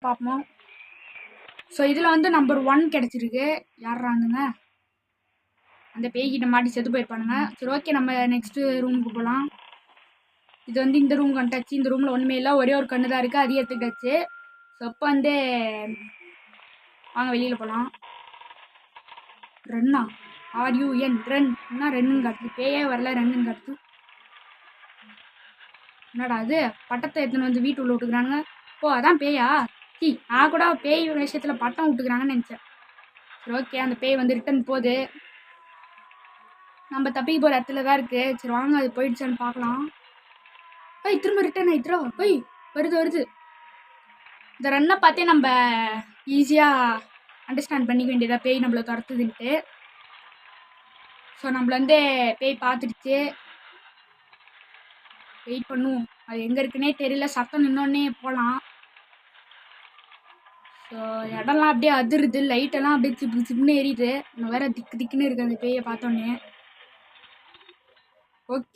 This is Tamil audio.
பார்ப்போம். ஸோ இதில் வந்து நம்பர் 1 கிடச்சிருக்கு. யார்றானுங்க? அந்த பேய்கிட்ட மாட்டி செத்து போயிருப்பானுங்க. சரி ஓகே, நம்ம நெக்ஸ்ட்டு ரூமுக்கு போகலாம். இது வந்து இந்த ரூம் கண்டாச்சு. இந்த ரூமில் ஒன்றுமே இல்லை, ஒரே ஒரு கண்ணு தான் இருக்குது, அது எடுத்துக்கிட்டாச்சு. ஸோ இப்போ வந்து வாங்க வெளியில் போகலாம். ரன்னா RUN என்ன ரென்னு காட்டுது? பேயே வரல, ரென்னு காட்டுது. என்னடா அது? பட்டத்தை எடுத்துன்னு வந்து வீட்டு உள்ள விட்டுக்கிறானுங்க. ஓ அதான் பேயா? நான் கூட பேய் விஷயத்தில் பட்டம் விட்டுக்கிறாங்கன்னு நினச்சேன். சரி ஓகே, அந்த பேய் வந்து ரிட்டன் போகுது. நம்ம தப்பிக்க போகிற இடத்துல தான் இருக்குது. சரி வாங்க, அது போயிடுச்சான்னு பார்க்கலாம். திரும்ப ரிட்டன் ஆயிட்டுரா. வருது. இந்த ரன்னை பார்த்தே நம்ம ஈஸியாக அண்டர்ஸ்டாண்ட் பண்ணிக்க வேண்டியதா பேய் நம்மளை துரத்துதுன்ட்டு. ஸோ நம்மள வந்து பேய் பார்த்துடுச்சு. வெயிட் பண்ணுவோம், அது எங்கே இருக்குன்னே தெரியல. சத்தம் நின்னோடனே போகலாம். ஸோ இடம்லாம் அப்படியே அதிருது, லைட்டெல்லாம் அப்படியே சிப்புன்னு எரியுது. இன்னும் வேற திக்குன்னு இருக்குது அந்த பேயை பார்த்தோன்னே. ஓகே.